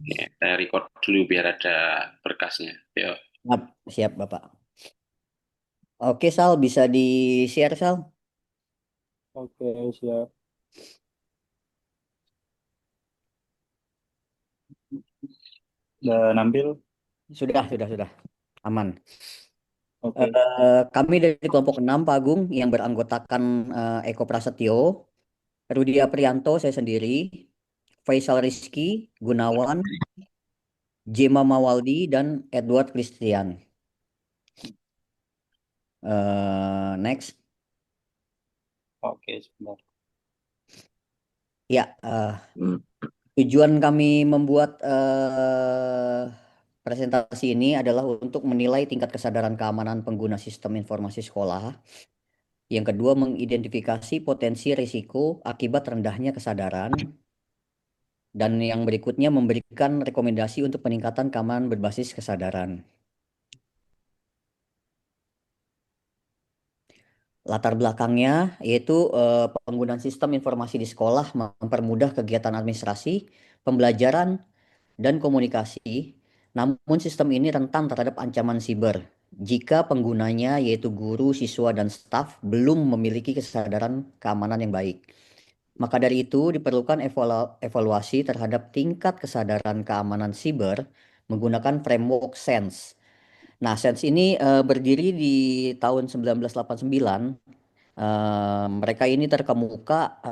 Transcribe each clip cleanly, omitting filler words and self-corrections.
Ya, kita record dulu biar ada berkasnya. Yuk. Siap, siap Bapak. Oke Sal, bisa di-share Sal? Oke, siap. Udah nampil? Sudah. Aman. Oke. Kami dari kelompok 6 Pak Agung yang beranggotakan Eko Prasetyo, Rudi Aprianto, saya sendiri, Faisal Rizky, Gunawan, Jema Mawaldi, dan Edward Christian. Next. Oke, sebentar. Ya, tujuan kami membuat presentasi ini adalah untuk menilai tingkat kesadaran keamanan pengguna sistem informasi sekolah. Yang kedua, mengidentifikasi potensi risiko akibat rendahnya kesadaran. Dan yang berikutnya, memberikan rekomendasi untuk peningkatan keamanan berbasis kesadaran. Latar belakangnya yaitu penggunaan sistem informasi di sekolah mempermudah kegiatan administrasi, pembelajaran, dan komunikasi. Namun sistem ini rentan terhadap ancaman siber jika penggunanya yaitu guru, siswa, dan staf belum memiliki kesadaran keamanan yang baik. Maka dari itu diperlukan evaluasi terhadap tingkat kesadaran keamanan siber menggunakan framework SENSE. Nah, SENSE ini berdiri di tahun 1989. Mereka ini terkemuka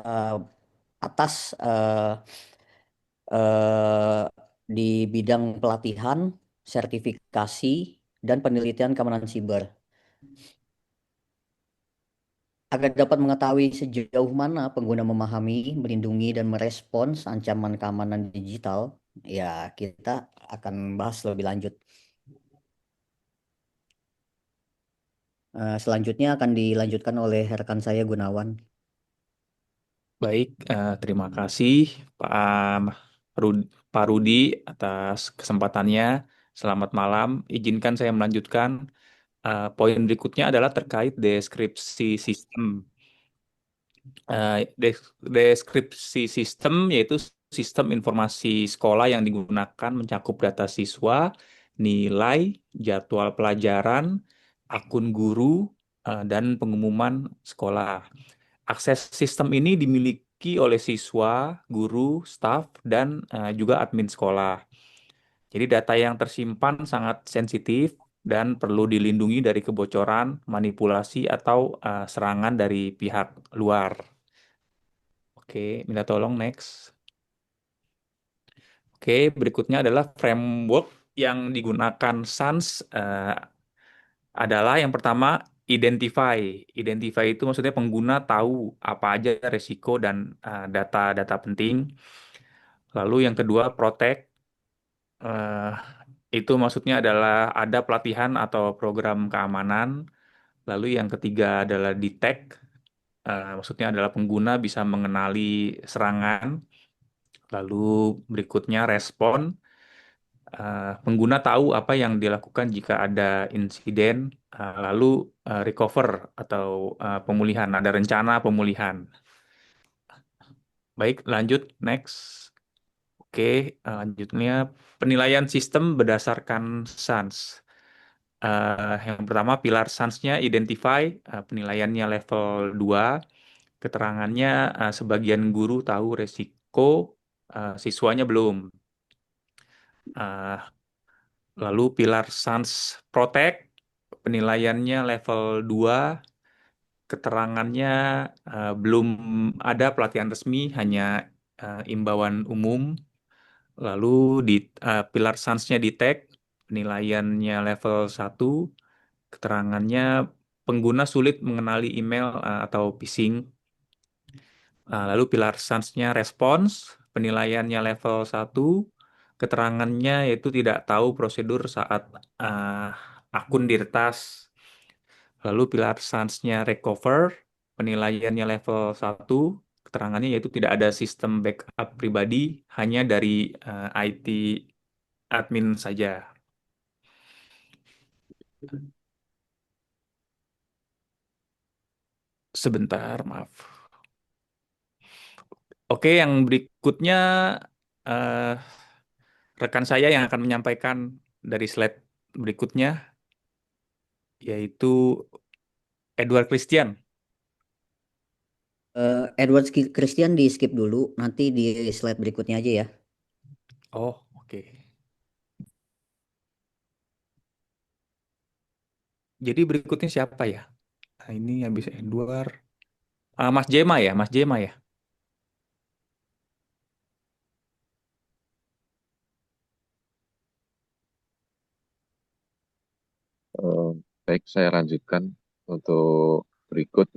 atas eh, di bidang pelatihan, sertifikasi, dan penelitian keamanan siber. Agar dapat mengetahui sejauh mana pengguna memahami, melindungi, dan merespons ancaman keamanan digital, ya kita akan bahas lebih lanjut. Selanjutnya akan dilanjutkan oleh rekan saya Gunawan. Baik, terima kasih Pak Rudi atas kesempatannya. Selamat malam. Izinkan saya melanjutkan. Poin berikutnya adalah terkait deskripsi sistem. Deskripsi sistem yaitu sistem informasi sekolah yang digunakan mencakup data siswa, nilai, jadwal pelajaran, akun guru, dan pengumuman sekolah. Akses sistem ini dimiliki oleh siswa, guru, staf, dan juga admin sekolah. Jadi data yang tersimpan sangat sensitif dan perlu dilindungi dari kebocoran, manipulasi, atau serangan dari pihak luar. Oke, minta tolong next. Oke, berikutnya adalah framework yang digunakan SANS adalah yang pertama identify. Identify itu maksudnya pengguna tahu apa aja resiko dan data-data penting. Lalu yang kedua protect. eh, itu maksudnya adalah ada pelatihan atau program keamanan. Lalu yang ketiga adalah detect. Maksudnya adalah pengguna bisa mengenali serangan. Lalu berikutnya respon. Pengguna tahu apa yang dilakukan jika ada insiden, lalu recover atau pemulihan, ada rencana pemulihan. Baik, lanjut next. Oke, lanjutnya penilaian sistem berdasarkan SANS. Yang pertama pilar SANS-nya identify, penilaiannya level 2, keterangannya sebagian guru tahu resiko, siswanya belum. Uh, Lalu pilar SANS Protect, penilaiannya level 2, keterangannya belum ada pelatihan resmi, hanya imbauan umum. Lalu di pilar SANS-nya Detect, penilaiannya level 1, keterangannya pengguna sulit mengenali email atau phishing. Lalu pilar SANS-nya Response, penilaiannya level 1, keterangannya yaitu tidak tahu prosedur saat uh, akun diretas. Lalu pilar SANS-nya Recover, penilaiannya level 1, keterangannya yaitu tidak ada sistem backup pribadi, hanya dari IT admin saja. Sebentar, maaf. Oke, yang berikutnya eh, rekan saya yang akan menyampaikan dari slide berikutnya, yaitu Edward Christian. Edward Christian di skip dulu, nanti di slide berikutnya aja ya. Oh, oke. Jadi berikutnya siapa ya? Nah, ini habis Edward. Mas Jema ya, Mas Jema ya. Eh, Baik, saya lanjutkan untuk berikut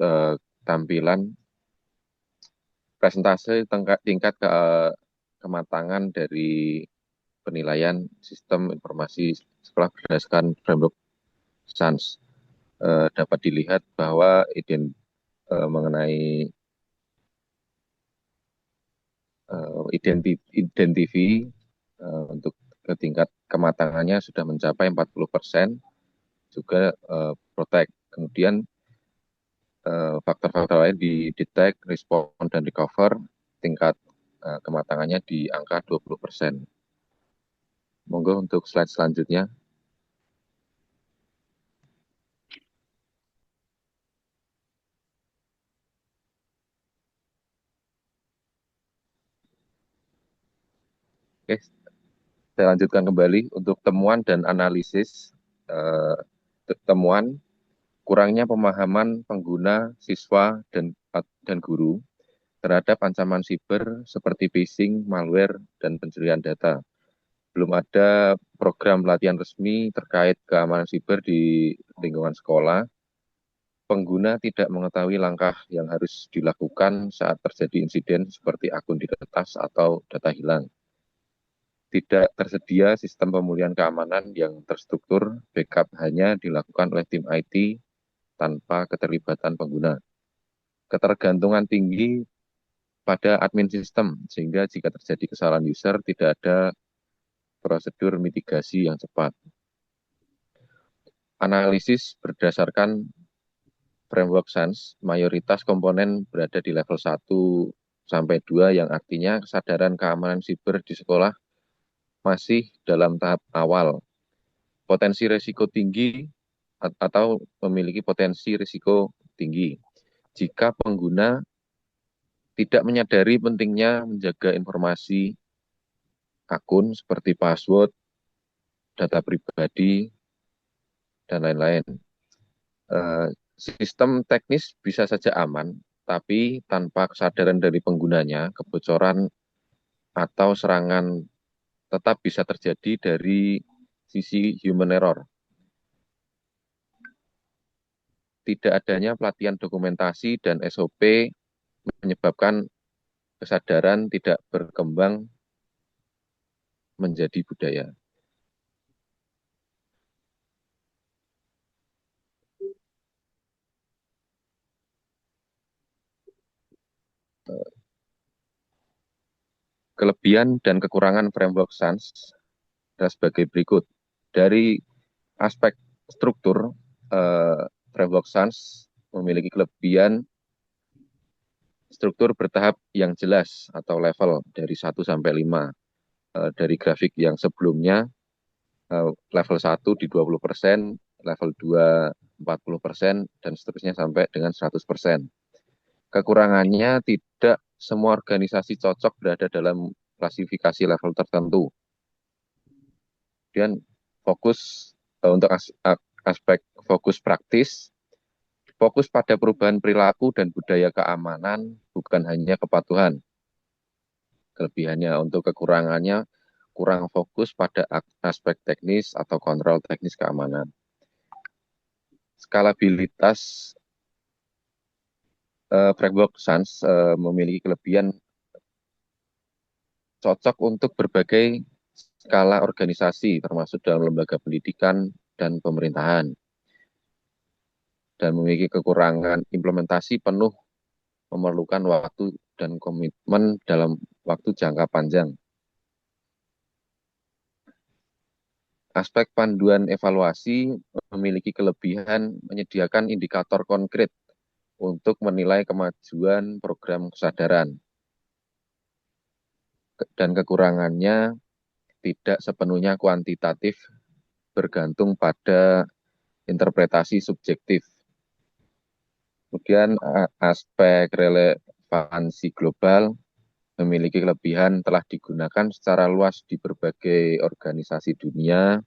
tampilan presentase tingkat kematangan dari penilaian sistem informasi sekolah berdasarkan framework SANS. Dapat dilihat bahwa mengenai identifi untuk ke tingkat kematangannya sudah mencapai 40%, juga protect. Kemudian faktor-faktor lain di detect, respond, dan recover, tingkat kematangannya di angka 20%. Monggo untuk slide selanjutnya. Oke, saya lanjutkan kembali untuk temuan dan analisis. Temuan kurangnya pemahaman pengguna, siswa, dan guru terhadap ancaman siber seperti phishing, malware, dan pencurian data. Belum ada program pelatihan resmi terkait keamanan siber di lingkungan sekolah. Pengguna tidak mengetahui langkah yang harus dilakukan saat terjadi insiden seperti akun diretas atau data hilang. Tidak tersedia sistem pemulihan keamanan yang terstruktur, backup hanya dilakukan oleh tim IT tanpa keterlibatan pengguna. Ketergantungan tinggi pada admin sistem, sehingga jika terjadi kesalahan user, tidak ada prosedur mitigasi yang cepat. Analisis berdasarkan framework SANS, mayoritas komponen berada di level 1 sampai 2, yang artinya kesadaran keamanan siber di sekolah masih dalam tahap awal. Potensi risiko tinggi atau memiliki potensi risiko tinggi jika pengguna tidak menyadari pentingnya menjaga informasi akun seperti password, data pribadi, dan lain-lain. Sistem teknis bisa saja aman, tapi tanpa kesadaran dari penggunanya, kebocoran atau serangan tetap bisa terjadi dari sisi human error. Tidak adanya pelatihan dokumentasi dan SOP menyebabkan kesadaran tidak berkembang menjadi budaya. Kelebihan dan kekurangan framework SANS adalah sebagai berikut. Dari aspek struktur, framework SANS memiliki kelebihan struktur bertahap yang jelas atau level dari 1 sampai 5. Dari grafik yang sebelumnya, level 1 di 20%, level 2 40%, dan seterusnya sampai dengan 100%. Kekurangannya, tidak semua organisasi cocok berada dalam klasifikasi level tertentu. Kemudian fokus untuk aspek fokus praktis, fokus pada perubahan perilaku dan budaya keamanan, bukan hanya kepatuhan. Kelebihannya, untuk kekurangannya, kurang fokus pada aspek teknis atau kontrol teknis keamanan. Skalabilitas framework SANS memiliki kelebihan cocok untuk berbagai skala organisasi, termasuk dalam lembaga pendidikan dan pemerintahan. Dan memiliki kekurangan implementasi penuh, memerlukan waktu dan komitmen dalam waktu jangka panjang. Aspek panduan evaluasi memiliki kelebihan menyediakan indikator konkret untuk menilai kemajuan program kesadaran. Dan kekurangannya, tidak sepenuhnya kuantitatif, bergantung pada interpretasi subjektif. Kemudian aspek relevansi global memiliki kelebihan telah digunakan secara luas di berbagai organisasi dunia,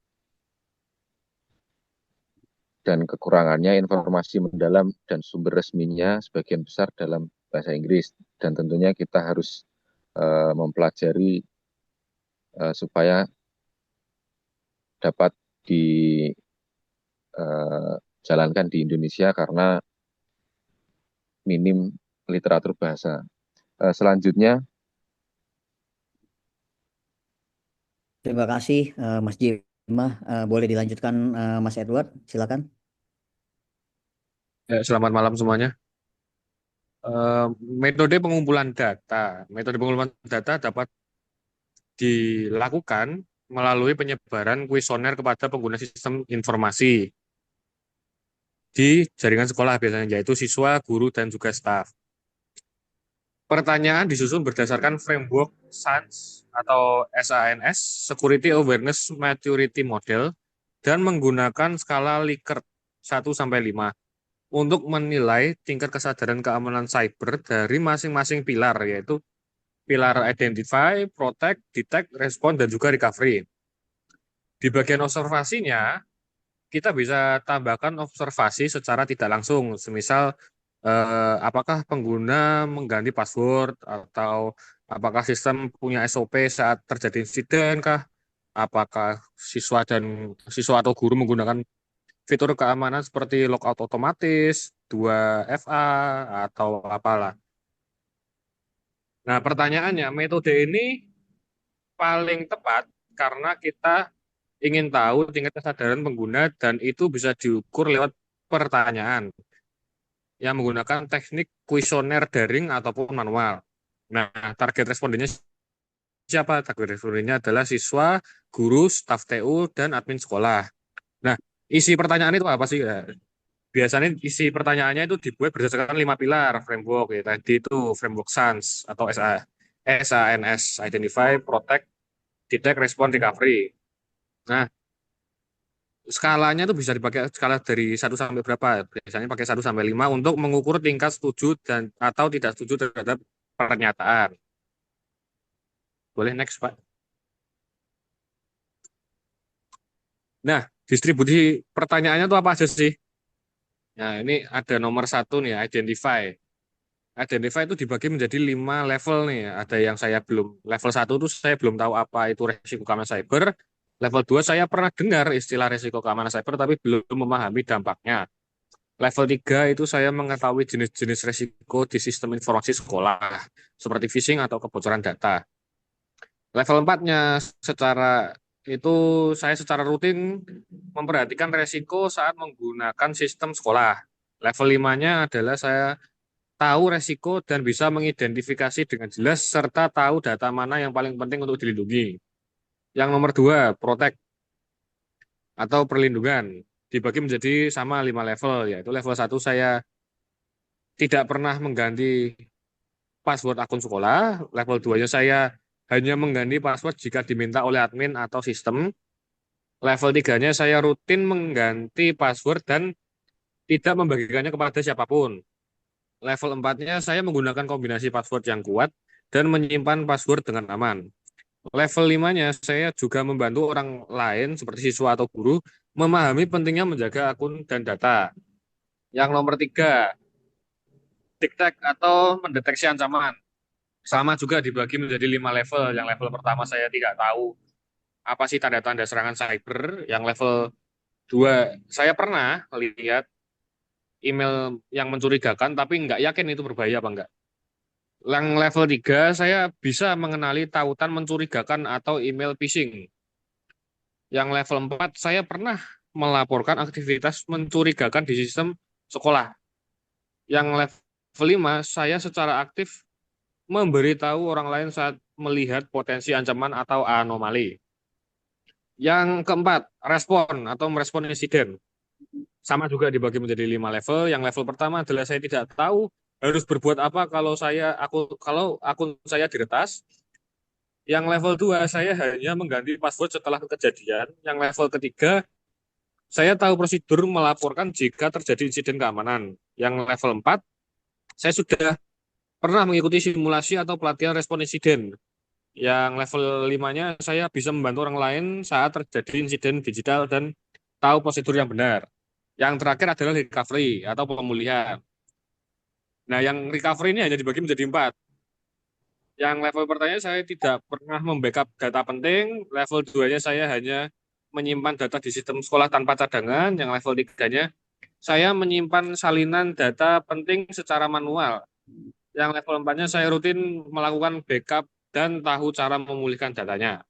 dan kekurangannya informasi mendalam dan sumber resminya sebagian besar dalam bahasa Inggris. Dan tentunya kita harus mempelajari supaya dapat dijalankan di Indonesia karena minim literatur bahasa. Selanjutnya, Terima kasih Mas Jimah. Boleh dilanjutkan Mas Edward, silakan. Ya, selamat malam semuanya. Metode pengumpulan data. Metode pengumpulan data dapat dilakukan melalui penyebaran kuesioner kepada pengguna sistem informasi di jaringan sekolah biasanya, yaitu siswa, guru, dan juga staf. Pertanyaan disusun berdasarkan framework SANS atau SANS, Security Awareness Maturity Model, dan menggunakan skala Likert 1-5 untuk menilai tingkat kesadaran keamanan cyber dari masing-masing pilar, yaitu pilar Identify, Protect, Detect, Respond, dan juga Recovery. Di bagian observasinya, kita bisa tambahkan observasi secara tidak langsung, semisal apakah pengguna mengganti password, atau apakah sistem punya SOP saat terjadi insiden kah, apakah siswa atau guru menggunakan fitur keamanan seperti logout otomatis, 2FA, atau apalah. Nah, pertanyaannya, metode ini paling tepat karena kita ingin tahu tingkat kesadaran pengguna dan itu bisa diukur lewat pertanyaan yang menggunakan teknik kuesioner daring ataupun manual. Nah, target respondennya siapa? Target respondennya adalah siswa, guru, staf TU, dan admin sekolah. Nah, isi pertanyaan itu apa sih? Biasanya isi pertanyaannya itu dibuat berdasarkan 5 pilar framework. Ya. Tadi itu framework SANS atau SANS, Identify, Protect, Detect, Respond, Recovery. Nah, skalanya itu bisa dipakai skala dari 1 sampai berapa? Biasanya pakai 1-5 untuk mengukur tingkat setuju dan atau tidak setuju terhadap pernyataan. Boleh next, Pak. Nah, distribusi pertanyaannya itu apa aja sih? Nah, ini ada nomor 1 nih, Identify. Identify itu dibagi menjadi 5 level nih. Ada yang saya belum, level 1 itu saya belum tahu apa itu resiko keamanan cyber. Level 2 saya pernah dengar istilah resiko keamanan cyber tapi belum memahami dampaknya. Level 3 itu saya mengetahui jenis-jenis resiko di sistem informasi sekolah, seperti phishing atau kebocoran data. Level 4-nya saya secara rutin memperhatikan resiko saat menggunakan sistem sekolah. Level 5-nya adalah saya tahu resiko dan bisa mengidentifikasi dengan jelas serta tahu data mana yang paling penting untuk dilindungi. Yang nomor 2, Protect atau perlindungan. Dibagi menjadi sama 5 level, yaitu level 1 saya tidak pernah mengganti password akun sekolah. Level 2-nya saya hanya mengganti password jika diminta oleh admin atau sistem. Level 3-nya saya rutin mengganti password dan tidak membagikannya kepada siapapun. Level 4-nya saya menggunakan kombinasi password yang kuat dan menyimpan password dengan aman. Level 5-nya saya juga membantu orang lain seperti siswa atau guru memahami pentingnya menjaga akun dan data. Yang nomor 3, detect atau mendeteksi ancaman. Sama juga dibagi menjadi 5 level. Yang level pertama saya tidak tahu apa sih tanda-tanda serangan cyber. Yang level 2 saya pernah lihat email yang mencurigakan tapi nggak yakin itu berbahaya apa enggak. Yang level 3 saya bisa mengenali tautan mencurigakan atau email phishing. Yang level 4 saya pernah melaporkan aktivitas mencurigakan di sistem sekolah. Yang level 5 saya secara aktif memberitahu orang lain saat melihat potensi ancaman atau anomali. Yang keempat, respon atau merespon insiden. Sama juga dibagi menjadi 5 level. Yang level pertama adalah saya tidak tahu harus berbuat apa kalau akun saya diretas. Yang level 2 saya hanya mengganti password setelah kejadian. Yang level ketiga saya tahu prosedur melaporkan jika terjadi insiden keamanan. Yang level 4 saya sudah pernah mengikuti simulasi atau pelatihan respon insiden. Yang level 5-nya saya bisa membantu orang lain saat terjadi insiden digital dan tahu prosedur yang benar. Yang terakhir adalah recovery atau pemulihan. Nah, yang recovery ini hanya dibagi menjadi 4. Yang level pertama saya tidak pernah membackup data penting. Level 2-nya saya hanya menyimpan data di sistem sekolah tanpa cadangan. Yang level 3-nya saya menyimpan salinan data penting secara manual. Yang level 4-nya saya rutin melakukan backup dan tahu cara memulihkan datanya.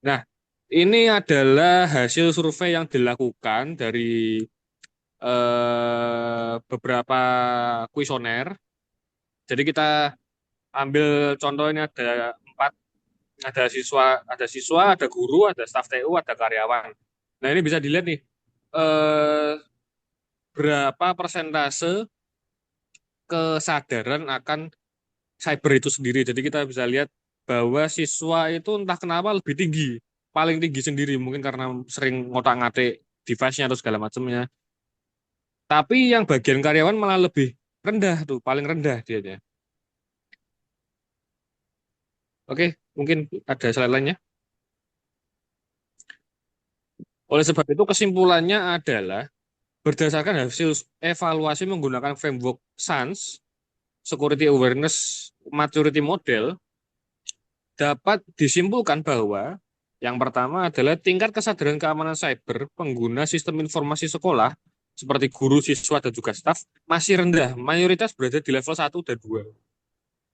Nah, ini adalah hasil survei yang dilakukan dari beberapa kuesioner. Jadi kita ambil contoh ini ada 4, ada siswa, ada guru, ada staf TU, ada karyawan. Nah, ini bisa dilihat nih eh, berapa persentase kesadaran akan cyber itu sendiri. Jadi kita bisa lihat bahwa siswa itu entah kenapa lebih tinggi, paling tinggi sendiri, mungkin karena sering ngotak-ngatik device-nya atau segala macamnya. Tapi yang bagian karyawan malah lebih rendah tuh, paling rendah dia. Oke, mungkin ada slide lainnya. Oleh sebab itu kesimpulannya adalah berdasarkan hasil evaluasi menggunakan framework SANS, Security Awareness Maturity Model, dapat disimpulkan bahwa yang pertama adalah tingkat kesadaran keamanan cyber pengguna sistem informasi sekolah seperti guru, siswa, dan juga staf masih rendah. Mayoritas berada di level 1 dan 2.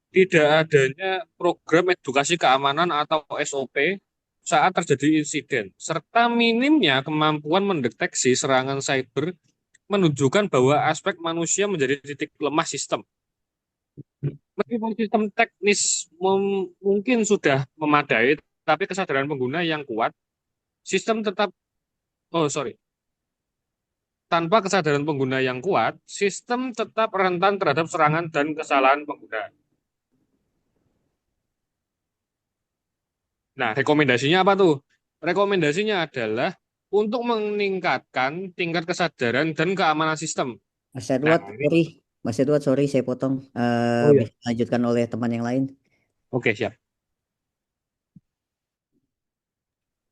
Tidak adanya program edukasi keamanan atau SOP saat terjadi insiden, serta minimnya kemampuan mendeteksi serangan cyber menunjukkan bahwa aspek manusia menjadi titik lemah sistem. Meskipun sistem teknis mungkin sudah memadai, tapi kesadaran pengguna yang kuat, sistem tetap, oh sorry, tanpa kesadaran pengguna yang kuat, sistem tetap rentan terhadap serangan dan kesalahan pengguna. Nah, rekomendasinya apa tuh? Rekomendasinya adalah untuk meningkatkan tingkat kesadaran dan keamanan sistem. Mas Nah, Edward, ini, sorry. Mas Edward, sorry saya potong. oh ya, Bisa dilanjutkan oleh teman yang lain. oke siap.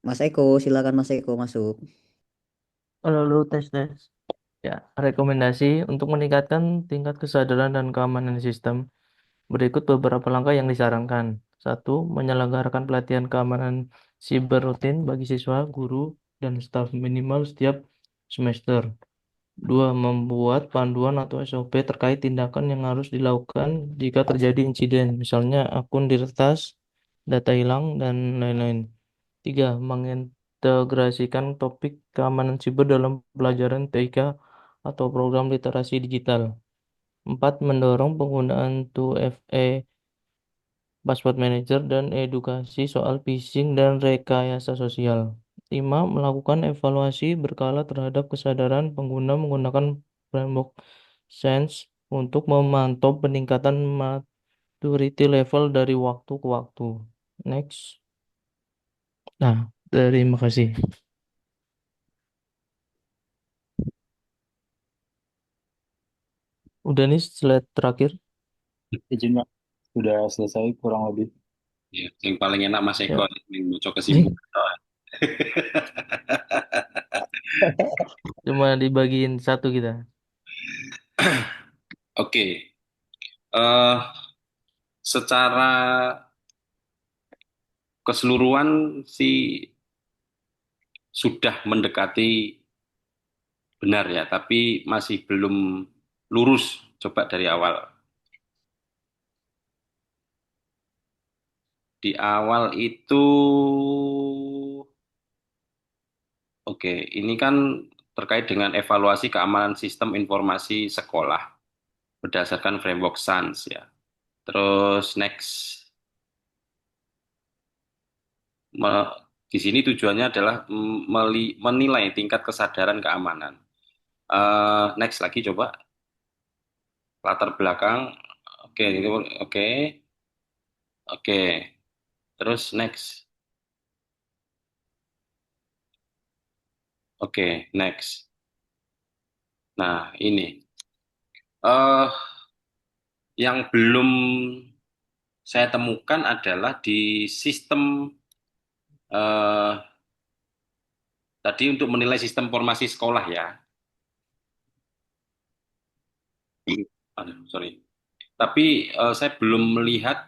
Mas Eko, silakan Mas Eko masuk. Halo, halo, tes, tes. Ya, rekomendasi untuk meningkatkan tingkat kesadaran dan keamanan sistem. Berikut beberapa langkah yang disarankan. 1. Menyelenggarakan pelatihan keamanan siber rutin bagi siswa, guru, dan staf minimal setiap semester. 2. Membuat panduan atau SOP terkait tindakan yang harus dilakukan jika terjadi insiden, misalnya akun diretas, data hilang, dan lain-lain. 3. Mengintegrasikan topik keamanan siber dalam pelajaran TIK atau program literasi digital. 4. Mendorong penggunaan 2FA password manager dan edukasi soal phishing dan rekayasa sosial. 5. Melakukan evaluasi berkala terhadap kesadaran pengguna menggunakan framework SANS untuk memantau peningkatan maturity level dari waktu ke waktu. Next. Nah, terima kasih. Udah nih slide terakhir. Izin Pak, sudah selesai kurang lebih. Ya, yang paling enak Mas Ya. Eko yang bocor kesimpulan. Cuma dibagiin satu kita. Oke. Eh, secara keseluruhan sih sudah mendekati benar ya, tapi masih belum lurus. Coba dari awal. Di awal itu, oke, ini kan terkait dengan evaluasi keamanan sistem informasi sekolah berdasarkan framework SANS ya. Terus next, di sini tujuannya adalah menilai tingkat kesadaran keamanan. Next lagi coba latar belakang Oke, oke, oke. Terus next. Oke, next. Nah, ini eh yang belum saya temukan adalah di sistem eh tadi untuk menilai sistem formasi sekolah ya. Aduh, sorry. Tapi saya belum melihat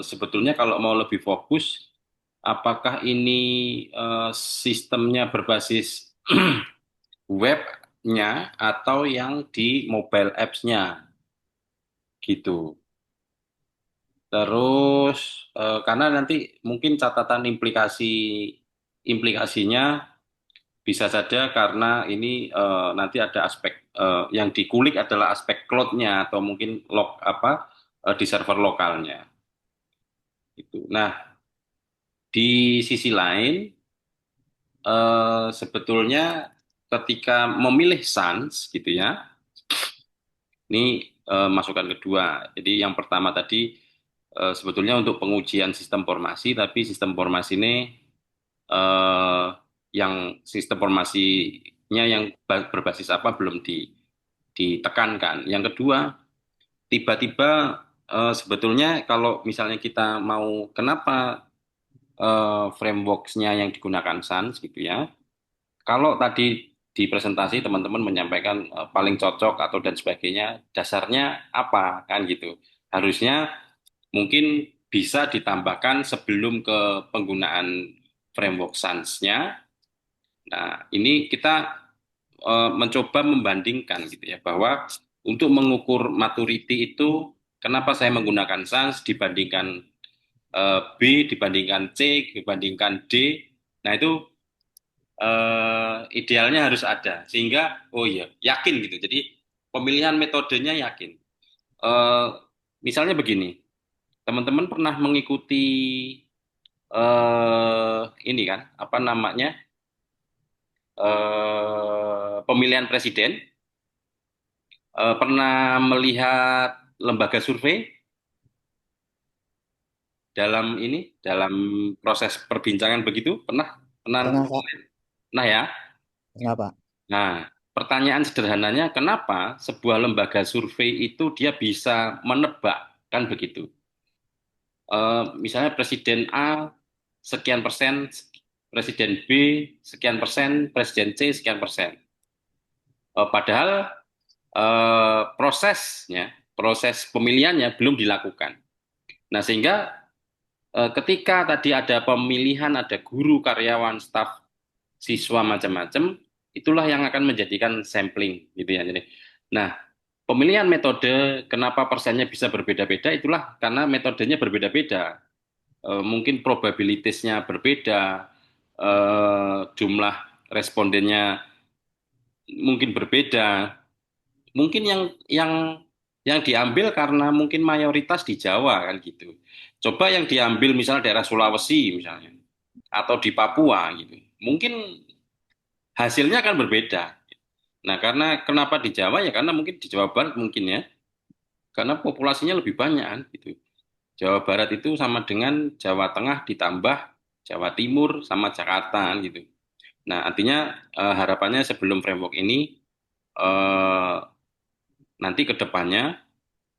sebetulnya kalau mau lebih fokus, apakah ini sistemnya berbasis webnya atau yang di mobile apps-nya gitu. Terus karena nanti mungkin catatan implikasinya bisa saja karena ini nanti ada aspek yang dikulik adalah aspek cloud-nya atau mungkin di server lokalnya gitu. Nah, di sisi lain sebetulnya ketika memilih SANS gitu ya, ini masukan kedua. Jadi yang pertama tadi sebetulnya untuk pengujian sistem formasi, tapi sistem formasi ini eh, yang sistem formasinya yang berbasis apa belum ditekankan. Yang kedua, tiba-tiba sebetulnya kalau misalnya kita mau kenapa frameworks-nya yang digunakan SANS gitu ya. Kalau tadi di presentasi teman-teman menyampaikan paling cocok atau dan sebagainya, dasarnya apa kan gitu. Harusnya mungkin bisa ditambahkan sebelum ke penggunaan framework SANS-nya. Nah, ini kita mencoba membandingkan gitu ya bahwa untuk mengukur maturity itu kenapa saya menggunakan SANS dibandingkan B, dibandingkan C, dibandingkan D. Nah, itu idealnya harus ada sehingga oh iya yakin gitu. Jadi pemilihan metodenya yakin. Eh, Misalnya begini, teman-teman pernah mengikuti ini kan apa namanya pemilihan presiden, pernah melihat lembaga survei dalam proses perbincangan begitu pernah pernah Pernah, Kak. nah ya. Kenapa? Nah, pertanyaan sederhananya, kenapa sebuah lembaga survei itu dia bisa menebak, kan begitu? Misalnya Presiden A sekian persen, Presiden B sekian persen, Presiden C sekian persen. Padahal proses pemilihannya belum dilakukan. Nah, sehingga ketika tadi ada pemilihan, ada guru, karyawan, staf, siswa macam-macam, itulah yang akan menjadikan sampling gitu ya. Jadi, nah, pemilihan metode kenapa persennya bisa berbeda-beda itulah karena metodenya berbeda-beda. Mungkin probabilitasnya berbeda, jumlah respondennya mungkin berbeda. Mungkin yang diambil karena mungkin mayoritas di Jawa kan gitu. Coba yang diambil misalnya daerah Sulawesi misalnya atau di Papua gitu. Mungkin hasilnya akan berbeda. Nah, karena kenapa di Jawa ya karena mungkin di Jawa Barat mungkin ya. Karena populasinya lebih banyak kan gitu. Jawa Barat itu sama dengan Jawa Tengah ditambah Jawa Timur sama Jakarta kan gitu. Nah, artinya harapannya sebelum framework ini eh, nanti ke depannya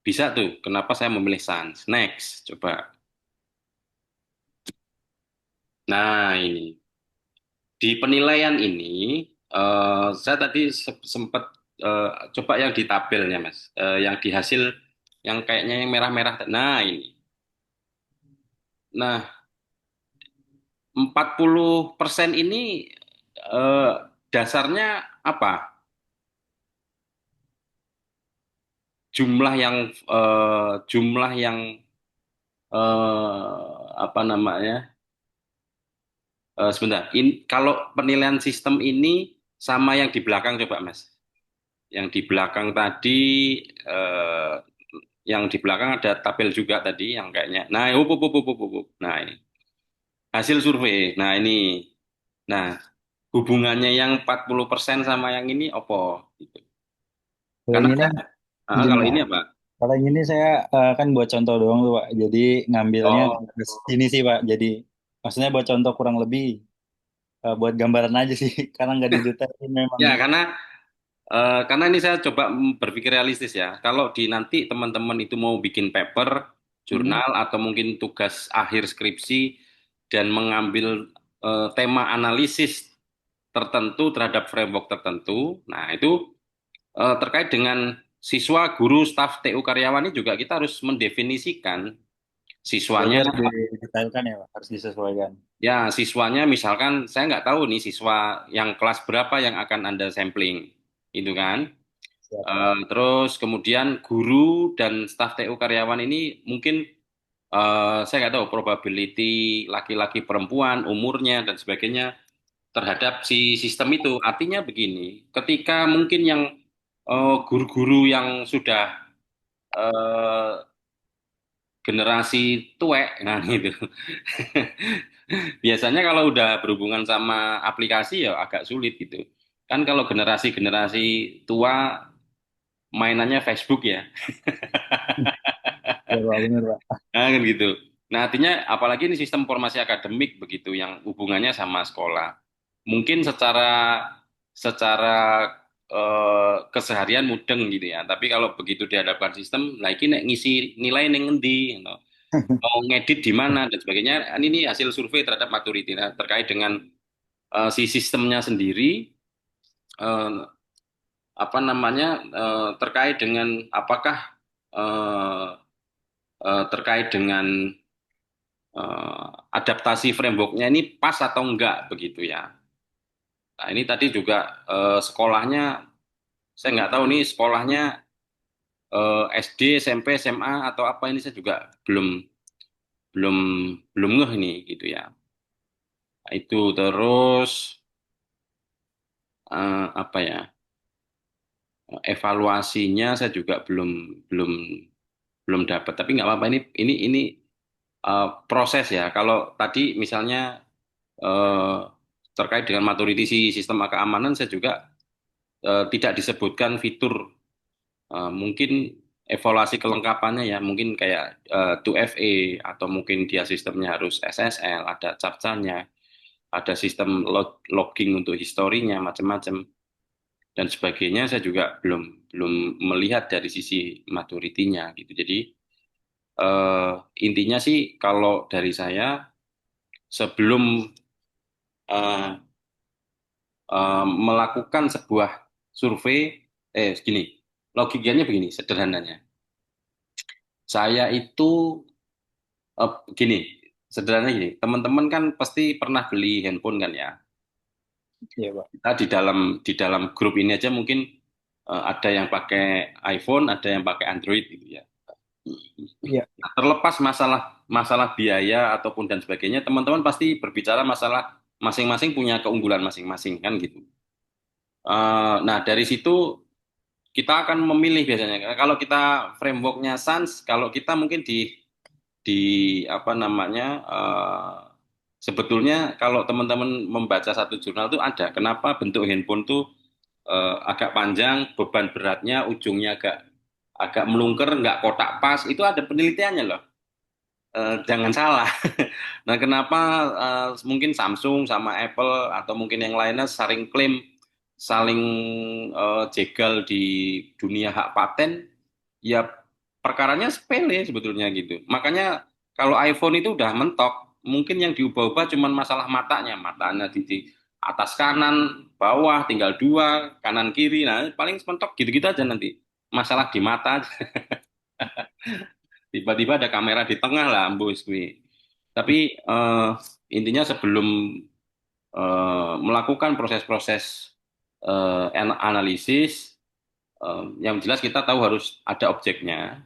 bisa tuh. Kenapa saya memilih SANS? Next, coba. Nah, ini di penilaian ini saya tadi sempat coba yang di tabelnya, Mas. Yang di hasil yang kayaknya yang merah-merah. Nah, ini. Nah, 40% ini eh, dasarnya apa? Jumlah yang jumlah yang apa namanya? Sebentar. Kalau penilaian sistem ini sama yang di belakang coba, Mas. Yang di belakang tadi eh, yang di belakang ada tabel juga tadi yang kayaknya. Nah, up. Nah, ini hasil survei. Nah, ini. Nah, hubungannya yang 40% sama yang ini apa gitu. Oh, Karena ini saya nih, izin kalau Kak. ini apa? Kalau yang ini saya kan buat contoh doang tuh Pak. Jadi ngambilnya Oh, dari sini sih Pak. Jadi maksudnya buat contoh kurang lebih buat gambaran aja sih. Karena nggak didetailin memang. ya karena ini saya coba berpikir realistis ya. Kalau di nanti teman-teman itu mau bikin paper, Hmm. jurnal atau mungkin tugas akhir skripsi dan mengambil tema analisis tertentu terhadap framework tertentu, nah itu terkait dengan siswa, guru, staf, TU karyawan ini juga kita harus mendefinisikan Berarti siswanya. harus didetailkan ya Pak. Harus disesuaikan. Ya, siswanya misalkan saya nggak tahu nih siswa yang kelas berapa yang akan Anda sampling, itu kan. Siap Pak. Terus kemudian guru dan staf TU karyawan ini mungkin saya nggak tahu probability laki-laki perempuan, umurnya dan sebagainya terhadap si sistem itu. Artinya begini, ketika mungkin yang guru-guru yang sudah eh, generasi tuek, nah gitu. Biasanya kalau udah berhubungan sama aplikasi ya agak sulit gitu. Kan kalau generasi-generasi tua mainannya Facebook ya. Ya Pak, bener Pak. Nah, kan gitu. Nah, artinya apalagi ini sistem formasi akademik begitu yang hubungannya sama sekolah. Mungkin secara secara keseharian mudeng gitu ya. Tapi kalau begitu dihadapkan sistem, nah ini nek ngisi nilai neng ngendi, gitu. Mau ngedit di mana dan sebagainya. Ini hasil survei terhadap maturity. Nah, terkait dengan si sistemnya sendiri, eh, apa namanya, terkait dengan apakah eh, terkait dengan adaptasi frameworknya ini pas atau enggak begitu ya. Nah ini tadi juga sekolahnya, saya nggak tahu nih sekolahnya SD, SMP, SMA atau apa ini saya juga belum belum belum ngeh ini gitu ya. Nah, itu terus apa ya, evaluasinya saya juga belum belum belum dapat. Tapi nggak apa-apa ini proses ya. Kalau tadi misalnya eh, terkait dengan maturity si sistem keamanan saya juga tidak disebutkan fitur mungkin evaluasi kelengkapannya ya mungkin kayak 2FA atau mungkin dia sistemnya harus SSL, ada captchanya, ada sistem logging untuk historinya macam-macam dan sebagainya saya juga belum belum melihat dari sisi maturity-nya gitu. Jadi eh, intinya sih kalau dari saya sebelum eh, melakukan sebuah survei, gini, logikanya begini, sederhananya. Saya itu, gini, sederhananya gini, teman-teman kan pasti pernah beli handphone kan ya. Iya Pak. Kita di dalam grup ini aja mungkin ada yang pakai iPhone, ada yang pakai Android gitu ya. Iya. Nah, terlepas masalah masalah biaya ataupun dan sebagainya, teman-teman pasti berbicara masalah masing-masing punya keunggulan masing-masing kan gitu. Nah dari situ kita akan memilih biasanya. Kalau kita frameworknya Sans, kalau kita mungkin di apa namanya sebetulnya kalau teman-teman membaca satu jurnal itu ada kenapa bentuk handphone tuh agak panjang, beban beratnya ujungnya agak agak melungker, nggak kotak pas, itu ada penelitiannya loh. Jangan salah. Nah, kenapa mungkin Samsung sama Apple atau mungkin yang lainnya saling klaim, saling jegal di dunia hak paten, ya perkaranya sepele sebetulnya gitu. Makanya kalau iPhone itu udah mentok, mungkin yang diubah-ubah cuma masalah matanya di atas kanan, bawah, tinggal dua, kanan kiri, nah paling mentok gitu-gitu aja nanti. Masalah di mata, tiba-tiba ada kamera di tengah lah, ambus gue. Tapi intinya sebelum melakukan proses-proses analisis, yang jelas kita tahu harus ada objeknya.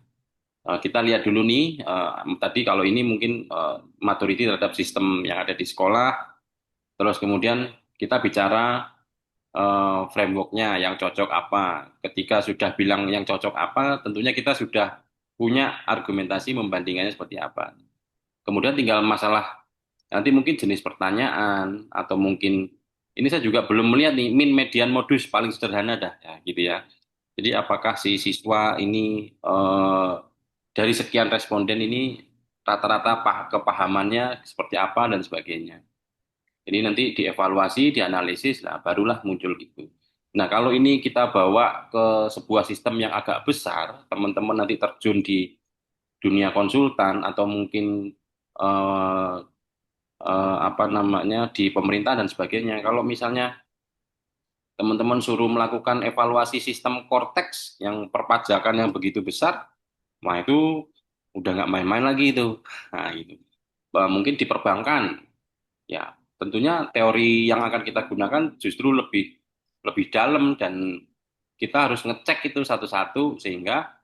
Kita lihat dulu nih, tadi kalau ini mungkin maturity terhadap sistem yang ada di sekolah, terus kemudian kita bicara frameworknya yang cocok apa. Ketika sudah bilang yang cocok apa, tentunya kita sudah punya argumentasi membandingkannya seperti apa. Kemudian tinggal masalah nanti mungkin jenis pertanyaan atau mungkin ini saya juga belum melihat nih min median modus paling sederhana dah ya gitu ya. Jadi apakah si siswa ini dari sekian responden ini rata-rata kepahamannya seperti apa dan sebagainya. Jadi nanti dievaluasi, dianalisis, lah barulah muncul gitu. Nah, kalau ini kita bawa ke sebuah sistem yang agak besar, teman-teman nanti terjun di dunia konsultan atau mungkin eh, apa namanya di pemerintah dan sebagainya. Kalau misalnya teman-teman suruh melakukan evaluasi sistem Cortex yang perpajakan yang begitu besar, wah itu udah nggak main-main lagi itu. Nah, itu. Mungkin di perbankan, ya tentunya teori yang akan kita gunakan justru lebih lebih dalam dan kita harus ngecek itu satu-satu sehingga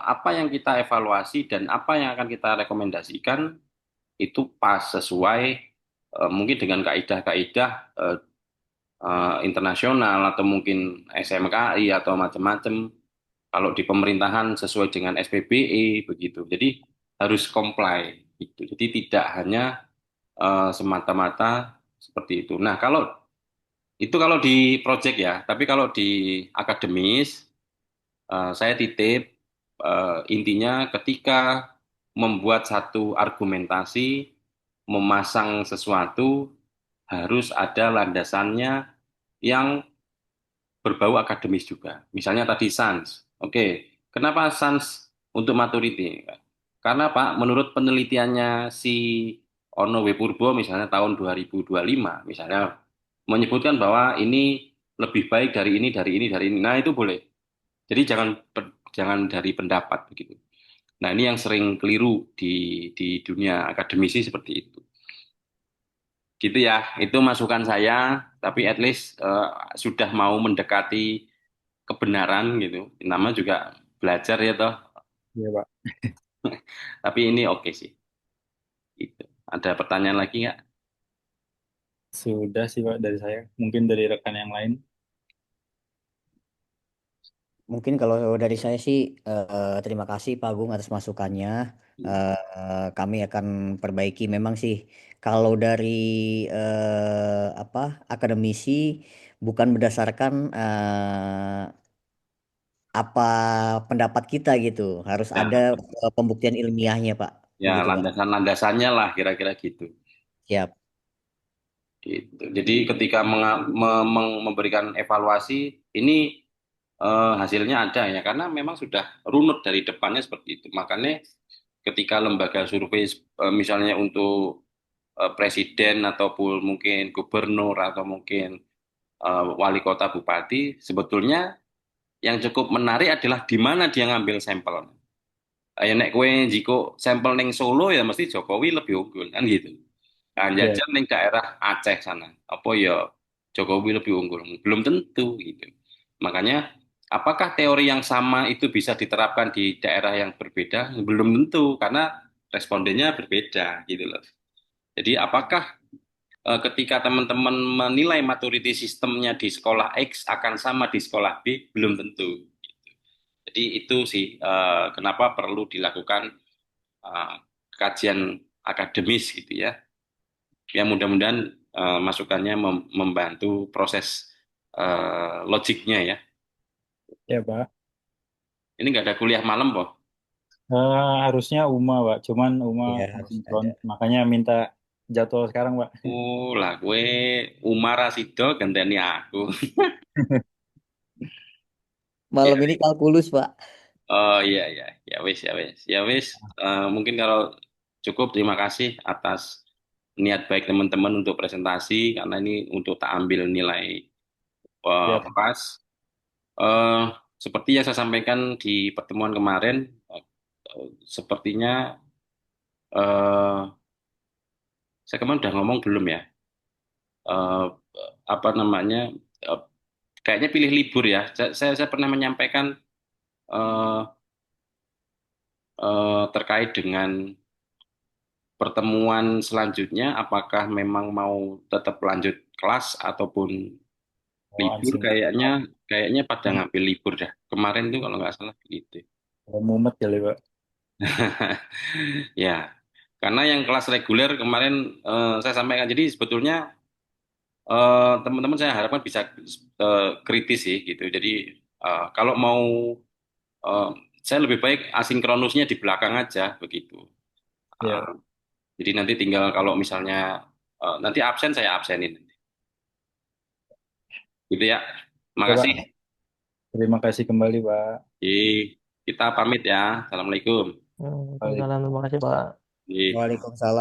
apa yang kita evaluasi dan apa yang akan kita rekomendasikan itu pas sesuai mungkin dengan kaidah-kaidah internasional atau mungkin SMKI atau macam-macam. Kalau di pemerintahan sesuai dengan SPBE begitu. Jadi harus comply gitu. Jadi tidak hanya semata-mata seperti itu. Nah, kalau itu kalau di project ya, tapi kalau di akademis saya titip intinya ketika membuat satu argumentasi, memasang sesuatu harus ada landasannya yang berbau akademis juga. Misalnya tadi SANS. Oke, kenapa SANS untuk maturity? Karena Pak, menurut penelitiannya si Ono W. Purbo misalnya tahun 2025, misalnya menyebutkan bahwa ini lebih baik dari ini, dari ini, dari ini. Nah, itu boleh. Jadi jangan dari pendapat begitu. Nah, ini yang sering keliru di dunia akademisi seperti itu. Gitu ya, itu masukan saya, tapi at least sudah mau mendekati kebenaran gitu. Nama juga belajar ya toh, Iya, Pak. tapi ini oke sih. Gitu. Ada pertanyaan lagi nggak? Sudah sih, Pak, dari saya. Mungkin dari rekan yang lain. Mungkin kalau dari saya sih terima kasih Pak Agung atas masukannya. Kami akan perbaiki. Memang sih kalau dari apa akademisi bukan berdasarkan apa pendapat kita gitu. Harus ada Ya, pembuktian ilmiahnya Pak. ya Begitu Pak. landasan-landasannya lah kira-kira gitu. Siap. Gitu. Jadi ketika memberikan evaluasi ini hasilnya ada ya karena memang sudah runut dari depannya seperti itu. Makanya ketika lembaga survei misalnya untuk presiden ataupun mungkin gubernur atau mungkin wali kota bupati sebetulnya yang cukup menarik adalah di mana dia ngambil sampel. Ya nek kowe jiko sampel ning Solo ya mesti Jokowi lebih unggul kan gitu. Nah, Ya, jajan ning daerah Aceh sana, apa ya Jokowi lebih unggul? Belum tentu gitu. Makanya apakah teori yang sama itu bisa diterapkan di daerah yang berbeda? Belum tentu karena respondennya berbeda gitu loh. Jadi apakah ketika teman-teman menilai maturity sistemnya di sekolah X akan sama di sekolah B? Belum tentu. Jadi itu sih kenapa perlu dilakukan eh, kajian akademis gitu ya. Ya mudah-mudahan masukannya membantu proses logiknya ya. ya, Pak. Ini nggak ada kuliah malam, Boh. Harusnya UMA, Pak. Cuman UMA Iya harus sinkron. ada. Makanya minta jadwal sekarang, Pak. Lah gue Umar Rasido ganteni aku. Malam Ya, ini kalkulus Pak. oh iya iya, ya wis ya wis. Ya wis, mungkin kalau cukup terima kasih atas niat baik teman-teman untuk presentasi karena ini untuk tak ambil nilai Ya, Pak. pas. Eh, Seperti yang saya sampaikan di pertemuan kemarin, sepertinya eh, saya kemarin udah ngomong belum ya? Eh, apa namanya? eh, Kayaknya pilih libur ya. Saya pernah menyampaikan eh, terkait dengan pertemuan selanjutnya, apakah memang mau tetap lanjut kelas ataupun Oh, libur? ansing. Kayaknya pada ngambil libur dah. Kemarin tuh kalau nggak salah gitu. Mumet kali, Pak. Ya, karena yang kelas reguler kemarin saya sampaikan. Jadi sebetulnya teman-teman saya harapkan bisa kritis sih gitu. Jadi Kalau mau saya lebih baik asinkronusnya di belakang aja begitu. Ya, Jadi nanti tinggal kalau misalnya nanti absen saya absenin. Gitu ya. ya Pak. Makasih. Terima kasih kembali Pak. Jadi kita pamit ya. Assalamualaikum. Waalaikumsalam, terima kasih Pak. Jadi. Waalaikumsalam.